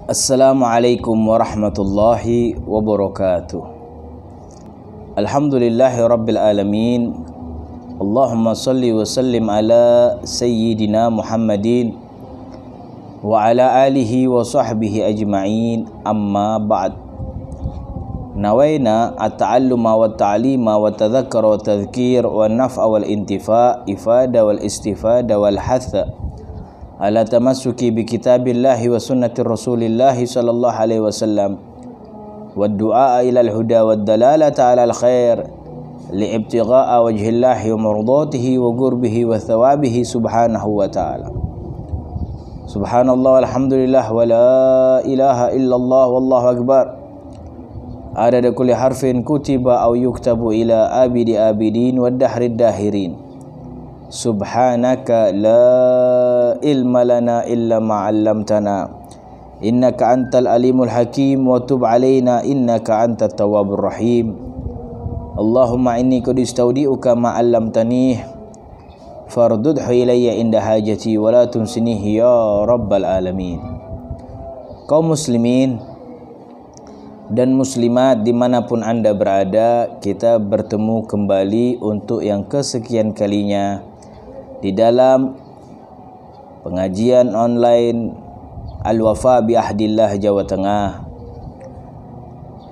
Assalamualaikum warahmatullahi wabarakatuh. Alhamdulillahi rabbil alamin. Allahumma salli wa sallim ala sayyidina Muhammadin wa ala alihi wa sahbihi ajma'in, amma ba'd. Nawaina at-ta'alluma wa ta'lima wa tadhakkara wa tadhkir wa naf'a wal intifa' ifada wal istifada wal hatha ala tamassuki bi kitabillahi wa sunnati rasulillahi sallallahu alaihi wasallam wa du'a ila al-huda wa dalalata ala al-khair li'ibtigha'a wajhillahi wa mardatihi wa qurbihi wa thawabihi subhanahu wa ta'ala. Subhanallah walhamdulillah wa la ilaha illallah wallahu akbar. Adada kulli harfin kutiba aw yuktabu ila abidi abidin wa dahrid dahirin. Subhanaka la ilma lana illa ma 'allamtana innaka antal alimul hakim wa tub alaina innaka antat tawwabur rahim. Allahumma inni qad istaudi'uka ma 'allamtani fardudhu ilayya inda hajati wa la tunsinihi ya rabbal alamin. Kaum muslimin dan muslimat dimanapun Anda berada, kita bertemu kembali untuk yang kesekian kalinya di dalam pengajian online Al-Wafa bi Ahdillah Jawa Tengah.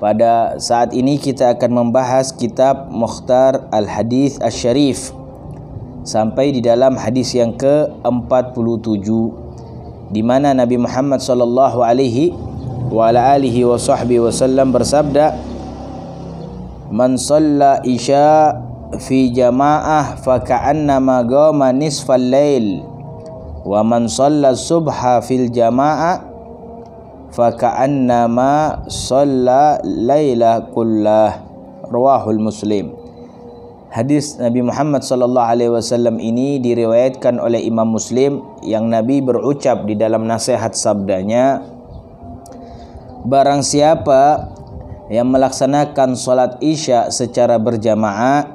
Pada saat ini kita akan membahas kitab Mukhtar Al-Hadith Asy-Syarif sampai di dalam hadis yang ke-47, di mana Nabi Muhammad sallallahu alaihi wa ala alihi wa sahbihi wasallam bersabda, "Man shalla isya fi jamaah fa ka'annama qama nisfal lail wa man shalla subha fil jamaah fa ka'annama shalla laila kullah." Rawahul Muslim. Hadis Nabi Muhammad sallallahu alaihi wasallam ini diriwayatkan oleh Imam Muslim, yang Nabi berucap di dalam nasihat sabdanya, barang siapa yang melaksanakan sholat isya secara berjamaah,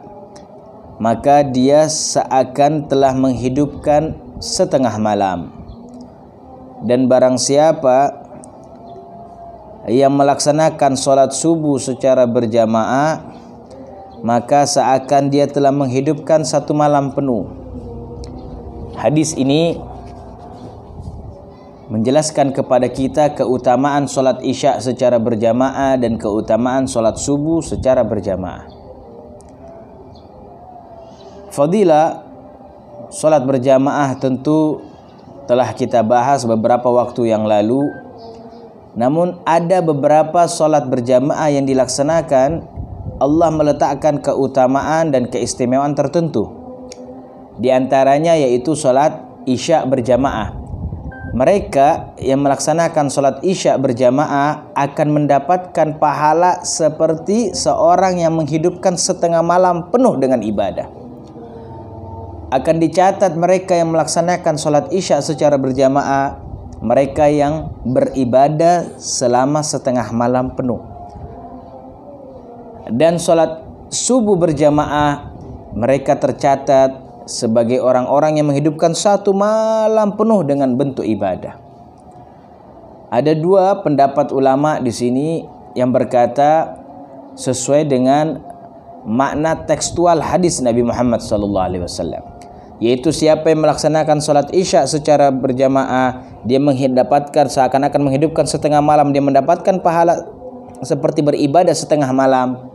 maka dia seakan telah menghidupkan setengah malam. Dan barang siapa yang melaksanakan sholat subuh secara berjamaah, maka seakan dia telah menghidupkan satu malam penuh. Hadis ini menjelaskan kepada kita keutamaan sholat isya secara berjamaah dan keutamaan sholat subuh secara berjamaah. Fadilah sholat berjamaah tentu telah kita bahas beberapa waktu yang lalu. Namun ada beberapa sholat berjamaah yang dilaksanakan, Allah meletakkan keutamaan dan keistimewaan tertentu. Di antaranya yaitu sholat isya berjamaah. Mereka yang melaksanakan sholat isya berjamaah akan mendapatkan pahala seperti seorang yang menghidupkan setengah malam penuh dengan ibadah. Akan dicatat mereka yang melaksanakan sholat isya secara berjamaah, mereka yang beribadah selama setengah malam penuh. Dan sholat subuh berjamaah, mereka tercatat sebagai orang-orang yang menghidupkan satu malam penuh dengan bentuk ibadah. Ada dua pendapat ulama di sini yang berkata sesuai dengan makna tekstual hadis Nabi Muhammad SAW, yaitu siapa yang melaksanakan sholat isya secara berjamaah, dia mendapatkan seakan-akan menghidupkan setengah malam, dia mendapatkan pahala seperti beribadah setengah malam.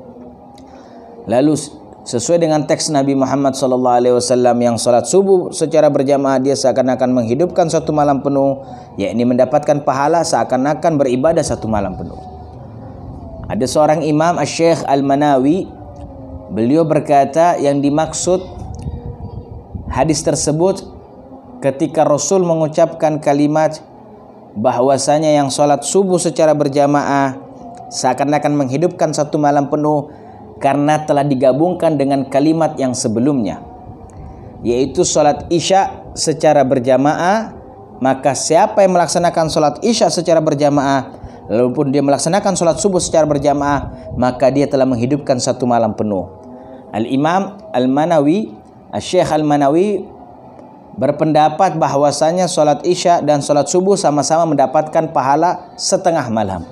Lalu sesuai dengan teks Nabi Muhammad SAW yang sholat subuh secara berjamaah, dia seakan-akan menghidupkan satu malam penuh, yakni mendapatkan pahala seakan-akan beribadah satu malam penuh. Ada seorang imam, Syekh Al-Manawi, beliau berkata yang dimaksud hadis tersebut ketika Rasul mengucapkan kalimat bahwasanya yang sholat subuh secara berjamaah seakan-akan menghidupkan satu malam penuh, karena telah digabungkan dengan kalimat yang sebelumnya, yaitu sholat isya secara berjamaah. Maka siapa yang melaksanakan sholat isya secara berjamaah, lalu pun dia melaksanakan sholat subuh secara berjamaah, maka dia telah menghidupkan satu malam penuh. Al-Imam Al-Manawi, Syekh Al-Manawi berpendapat bahwasanya sholat isya dan sholat subuh sama-sama mendapatkan pahala setengah malam.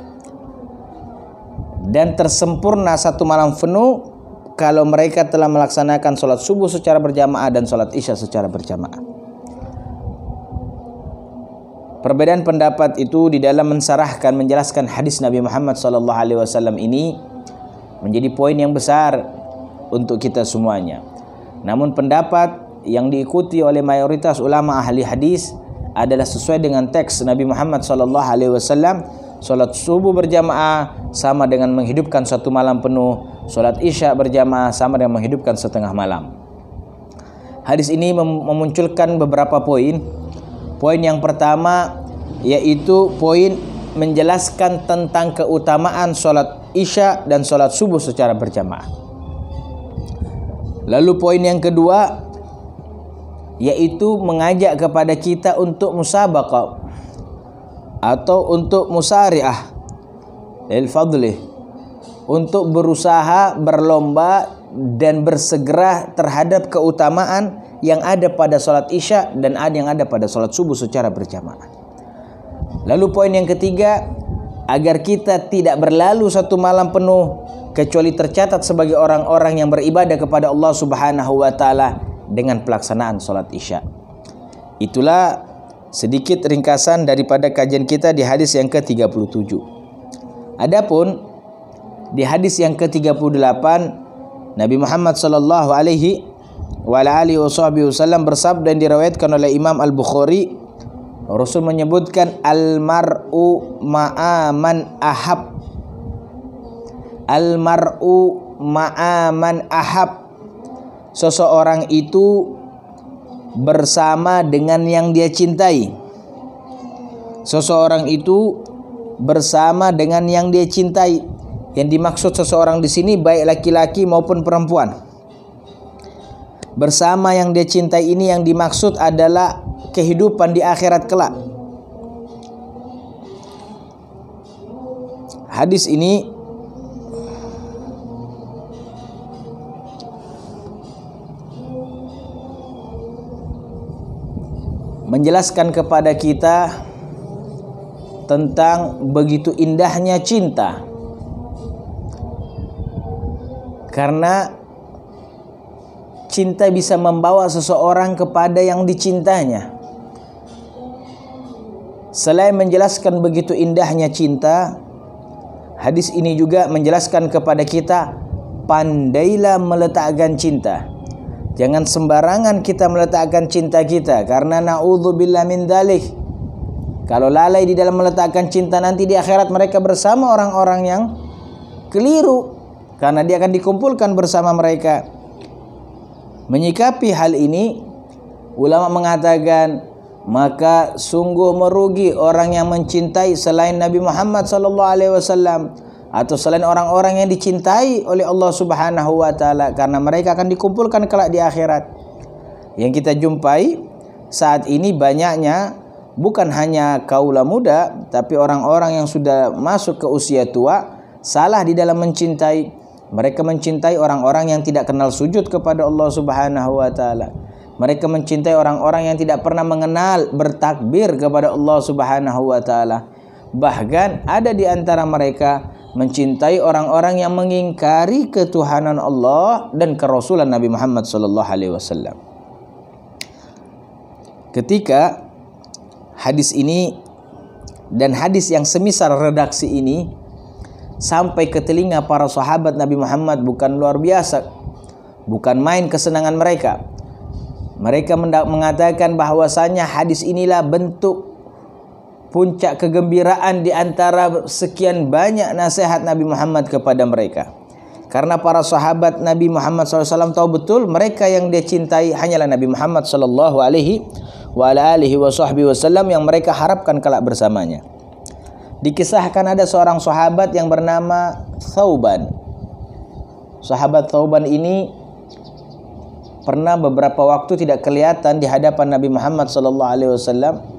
Dan tersempurna satu malam penuh kalau mereka telah melaksanakan sholat subuh secara berjamaah dan sholat isya secara berjamaah. Perbedaan pendapat itu di dalam menjelaskan hadis Nabi Muhammad SAW ini menjadi poin yang besar untuk kita semuanya. Namun pendapat yang diikuti oleh mayoritas ulama ahli hadis adalah sesuai dengan teks Nabi Muhammad SAW. Salat subuh berjamaah sama dengan menghidupkan satu malam penuh. Salat isya berjamaah sama dengan menghidupkan setengah malam. Hadis ini memunculkan beberapa poin. Poin yang pertama yaitu poin menjelaskan tentang keutamaan salat isya dan salat subuh secara berjamaah. Lalu poin yang kedua yaitu mengajak kepada kita untuk musabaqah atau untuk musari'ah lil fadli, untuk berusaha, berlomba dan bersegera terhadap keutamaan yang ada pada salat isya dan yang ada pada salat subuh secara berjamaah. Lalu poin yang ketiga, agar kita tidak berlalu satu malam penuh kecuali tercatat sebagai orang-orang yang beribadah kepada Allah Subhanahu wa taala dengan pelaksanaan salat isya. Itulah sedikit ringkasan daripada kajian kita di hadis yang ke-37. Adapun di hadis yang ke-38, Nabi Muhammad sallallahu alaihi wasallam bersabda dan diriwayatkan oleh Imam Al-Bukhari, Rasul menyebutkan al-mar'u ma'aman ahab. Al-mar'u ma'aman ahab. Seseorang itu bersama dengan yang dia cintai. Seseorang itu bersama dengan yang dia cintai. Yang dimaksud seseorang di sini baik laki-laki maupun perempuan. Bersama yang dia cintai ini yang dimaksud adalah kehidupan di akhirat kelak. Hadis ini menjelaskan kepada kita tentang begitu indahnya cinta. Karena cinta bisa membawa seseorang kepada yang dicintanya. Selain menjelaskan begitu indahnya cinta, hadis ini juga menjelaskan kepada kita pandailah meletakkan cinta. Jangan sembarangan kita meletakkan cinta kita, karena na'udzubillah min dzalik. Kalau lalai di dalam meletakkan cinta, nanti di akhirat mereka bersama orang-orang yang keliru, karena dia akan dikumpulkan bersama mereka. Menyikapi hal ini, ulama mengatakan maka sungguh merugi orang yang mencintai selain Nabi Muhammad SAW atau selain orang-orang yang dicintai oleh Allah Subhanahu wa taala, karena mereka akan dikumpulkan kelak di akhirat. Yang kita jumpai saat ini banyaknya bukan hanya kaula muda, tapi orang-orang yang sudah masuk ke usia tua salah di dalam mencintai. Mereka mencintai orang-orang yang tidak kenal sujud kepada Allah Subhanahu wa taala. Mereka mencintai orang-orang yang tidak pernah mengenal bertakbir kepada Allah Subhanahu wa taala. Bahkan ada di antara mereka mencintai orang-orang yang mengingkari ketuhanan Allah dan kerasulan Nabi Muhammad sallallahu alaihi wasallam. Ketika hadis ini dan hadis yang semisal redaksi ini sampai ke telinga para sahabat Nabi Muhammad, bukan luar biasa, bukan main kesenangan mereka. Mereka mengatakan bahwasanya hadis inilah bentuk puncak kegembiraan di antara sekian banyak nasihat Nabi Muhammad kepada mereka. Karena para sahabat Nabi Muhammad SAW tahu betul mereka yang dia cintai hanyalah Nabi Muhammad SAW yang mereka harapkan kelak bersamanya. Dikisahkan ada seorang sahabat yang bernama Thauban. Sahabat Thauban ini pernah beberapa waktu tidak kelihatan di hadapan Nabi Muhammad SAW.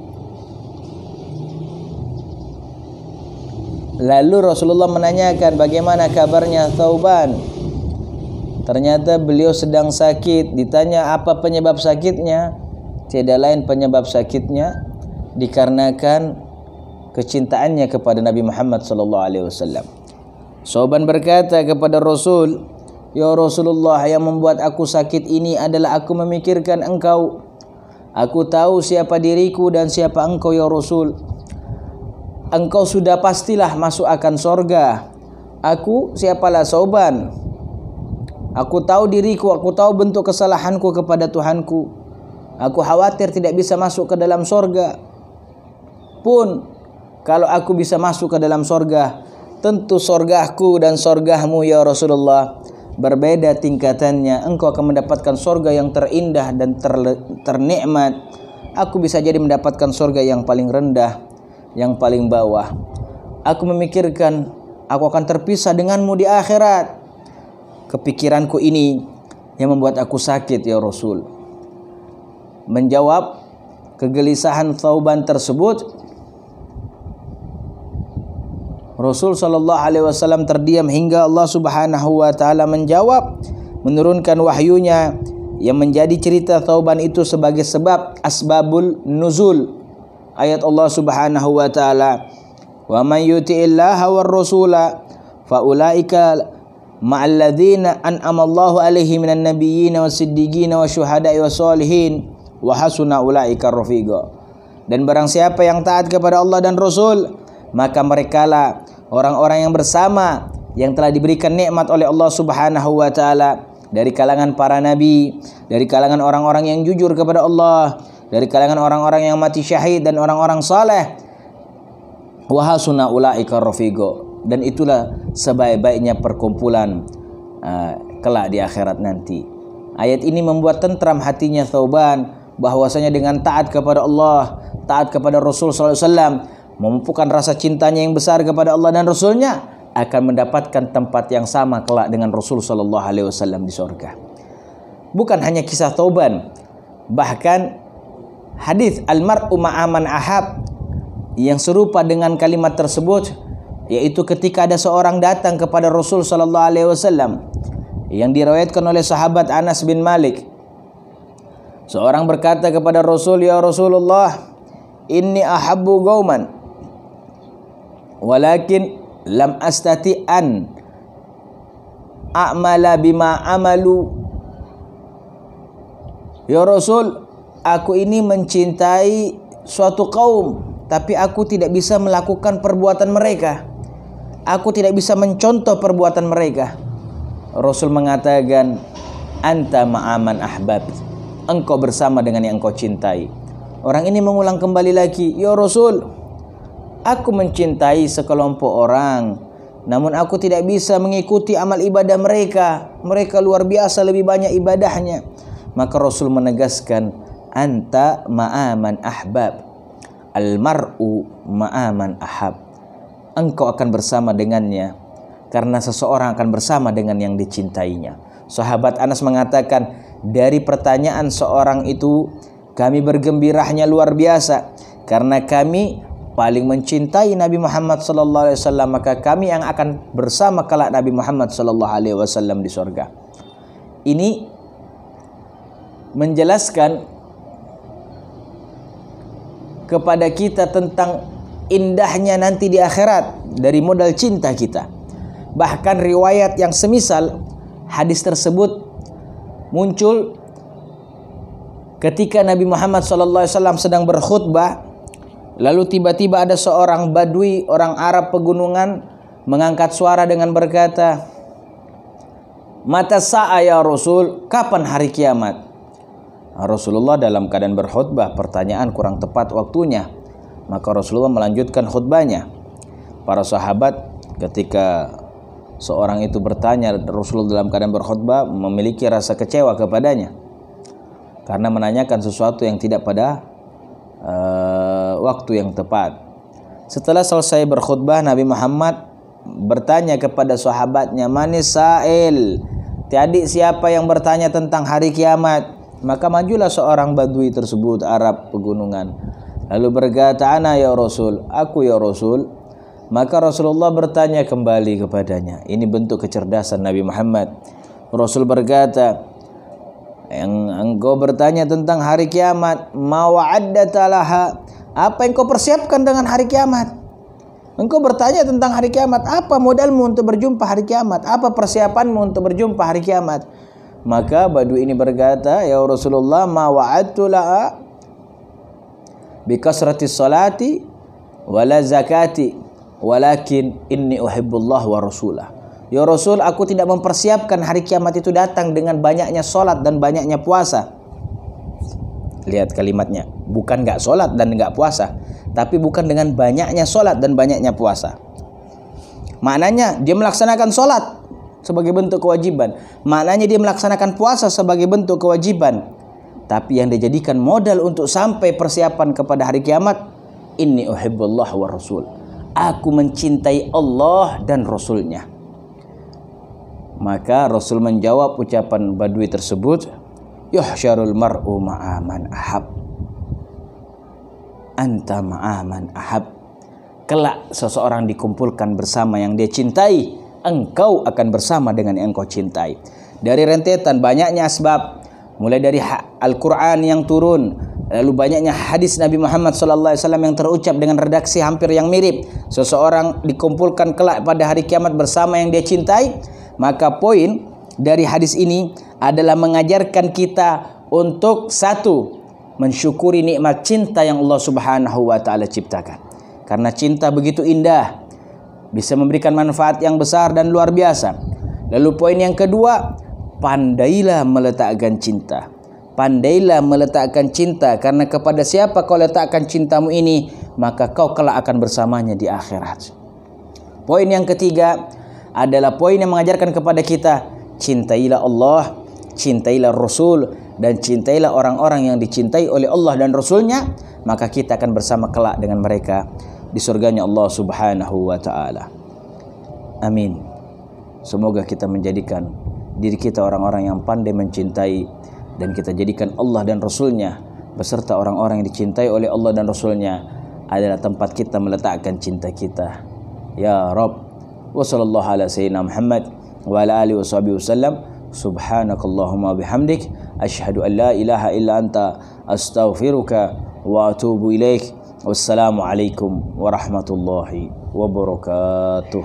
Lalu Rasulullah menanyakan bagaimana kabarnya Thauban. Ternyata beliau sedang sakit. Ditanya apa penyebab sakitnya. tiada lain penyebab sakitnya dikarenakan kecintaannya kepada Nabi Muhammad sallallahu alaihi wasallam. Sauban berkata kepada Rasul, "Ya Rasulullah, yang membuat aku sakit ini adalah aku memikirkan engkau. Aku tahu siapa diriku dan siapa engkau ya Rasul. Engkau sudah pastilah masuk akan sorga. Aku siapalah Sauban? Aku tahu diriku, aku tahu bentuk kesalahanku kepada Tuhanku. Aku khawatir tidak bisa masuk ke dalam sorga. Pun kalau aku bisa masuk ke dalam sorga, tentu sorgaku dan sorgahmu ya Rasulullah berbeda tingkatannya. Engkau akan mendapatkan sorga yang terindah dan ternikmat. Aku bisa jadi mendapatkan sorga yang paling rendah, yang paling bawah. Aku memikirkan aku akan terpisah denganmu di akhirat. Kepikiranku ini yang membuat aku sakit ya Rasul." Menjawab kegelisahan Thauban tersebut, Rasul sallallahu alaihi wasallam terdiam hingga Allah Subhanahu wa taala menjawab, menurunkan wahyunya yang menjadi cerita Thauban itu sebagai sebab asbabul nuzul. Ayat Allah Subhanahu wa taala, "Wa may yuti'illaha war rasula fa ulaika ma'al ladzina an'ama Allahu 'alaihim minan nabiyyin was-siddiqin wasyuhada'i wassalihin wa hasuna ulaika rafiqa." Dan barang siapa yang taat kepada Allah dan Rasul, maka merekalah orang-orang yang bersama yang telah diberikan nikmat oleh Allah Subhanahu wa taala dari kalangan para nabi, dari kalangan orang-orang yang jujur kepada Allah, dari kalangan orang-orang yang mati syahid dan orang-orang saleh. Wa hasuna ulaika rafiqa, dan itulah sebaik-baiknya perkumpulan kelak di akhirat nanti. Ayat ini membuat tentram hatinya Thauban bahwasanya dengan taat kepada Allah, taat kepada Rasul sallallahu alaihi wasallam, memupukkan rasa cintanya yang besar kepada Allah dan Rasulnya, akan mendapatkan tempat yang sama kelak dengan Rasul sallallahu alaihi wasallam di surga. Bukan hanya kisah Thauban, bahkan hadis al-mar'u ma'aman ahab yang serupa dengan kalimat tersebut, yaitu ketika ada seorang datang kepada Rasul sallallahu alaihi wasallam yang diriwayatkan oleh sahabat Anas bin Malik. Seorang berkata kepada Rasul, "Ya Rasulullah, inni ahabbu qauman walakin lam astati an a'mala bima amalu." Ya Rasul, aku ini mencintai suatu kaum, tapi aku tidak bisa melakukan perbuatan mereka. Aku tidak bisa mencontoh perbuatan mereka. Rasul mengatakan, "Anta ma'aman ahbab." Engkau bersama dengan yang engkau cintai. Orang ini mengulang kembali lagi, "Ya Rasul, aku mencintai sekelompok orang, namun aku tidak bisa mengikuti amal ibadah mereka. Mereka luar biasa lebih banyak ibadahnya." Maka Rasul menegaskan, "Anta ma'aman ahbab. Al-mar'u ma'aman ahab." Engkau akan bersama dengannya karena seseorang akan bersama dengan yang dicintainya. Sahabat Anas mengatakan, dari pertanyaan seorang itu kami bergembiranya luar biasa karena kami paling mencintai Nabi Muhammad sallallahu alaihi wasallam, maka kami yang akan bersama kelak Nabi Muhammad sallallahu alaihi wasallam di surga. Ini menjelaskan kepada kita tentang indahnya nanti di akhirat dari modal cinta kita. Bahkan riwayat yang semisal hadis tersebut muncul ketika Nabi Muhammad SAW sedang berkhutbah, lalu tiba-tiba ada seorang badui, orang Arab pegunungan, mengangkat suara dengan berkata, "Mata sa'a ya Rasul, kapan hari kiamat?" Rasulullah dalam keadaan berkhutbah, pertanyaan kurang tepat waktunya. Maka Rasulullah melanjutkan khutbahnya. Para sahabat ketika seorang itu bertanya, Rasulullah dalam keadaan berkhutbah memiliki rasa kecewa kepadanya karena menanyakan sesuatu yang tidak pada waktu yang tepat. Setelah selesai berkhutbah, Nabi Muhammad bertanya kepada sahabatnya, "Manis sa'il?" Tadi siapa yang bertanya tentang hari kiamat? Maka majulah seorang badui tersebut, Arab pegunungan, lalu berkata, "Ana ya Rasul, aku ya Rasul." Maka Rasulullah bertanya kembali kepadanya. Ini bentuk kecerdasan Nabi Muhammad. Rasul berkata, Yang engkau bertanya tentang hari kiamat, ma wa'addata laha, apa yang kau persiapkan dengan hari kiamat? Engkau bertanya tentang hari kiamat, apa modalmu untuk berjumpa hari kiamat? Apa persiapanmu untuk berjumpa hari kiamat? Maka Badui ini berkata, ya Rasulullah, ma wa'adtu laha bi kasratis salati wala zakati, walakin inni uhibbullah wa rasulah. Ya Rasul, aku tidak mempersiapkan hari kiamat itu datang dengan banyaknya solat dan banyaknya puasa. Lihat kalimatnya, bukan nggak solat dan nggak puasa, tapi bukan dengan banyaknya solat dan banyaknya puasa. Maknanya dia melaksanakan solat sebagai bentuk kewajiban, maknanya dia melaksanakan puasa sebagai bentuk kewajiban, tapi yang dijadikan modal untuk sampai persiapan kepada hari kiamat, inni uhibbullah wa rasul, aku mencintai Allah dan Rasulnya. Maka Rasul menjawab ucapan Badui tersebut, yuhsyarul mar'u ma'aman ahab, anta ma'aman ahab. Kelak seseorang dikumpulkan bersama yang dia cintai, engkau akan bersama dengan yang engkau cintai. Dari rentetan banyaknya asbab, mulai dari Al-Quran yang turun, lalu banyaknya hadis Nabi Muhammad SAW yang terucap dengan redaksi hampir yang mirip, seseorang dikumpulkan kelak pada hari kiamat bersama yang dia cintai. Maka poin dari hadis ini adalah mengajarkan kita untuk satu, mensyukuri nikmat cinta yang Allah Subhanahu wa taala ciptakan. Karena cinta begitu indah, bisa memberikan manfaat yang besar dan luar biasa. Lalu poin yang kedua, pandailah meletakkan cinta. Pandailah meletakkan cinta, karena kepada siapa kau letakkan cintamu ini, maka kau kelak akan bersamanya di akhirat. Poin yang ketiga adalah poin yang mengajarkan kepada kita, cintailah Allah, cintailah Rasul, dan cintailah orang-orang yang dicintai oleh Allah dan Rasulnya, maka kita akan bersama kelak dengan mereka di surganya Allah Subhanahu wa ta'ala. Amin. Semoga kita menjadikan diri kita orang-orang yang pandai mencintai, dan kita jadikan Allah dan Rasulnya beserta orang-orang yang dicintai oleh Allah dan Rasulnya adalah tempat kita meletakkan cinta kita. Ya Rabb, wa sallallahu ala sayyidina Muhammad wa ala alihi washabihi wasallam. Subhanakallahumma bihamdik, asyhadu an la ilaha illa anta, astaghfiruka wa atubu ilaik. Wassalamu alaikum warahmatullahi wabarakatuh.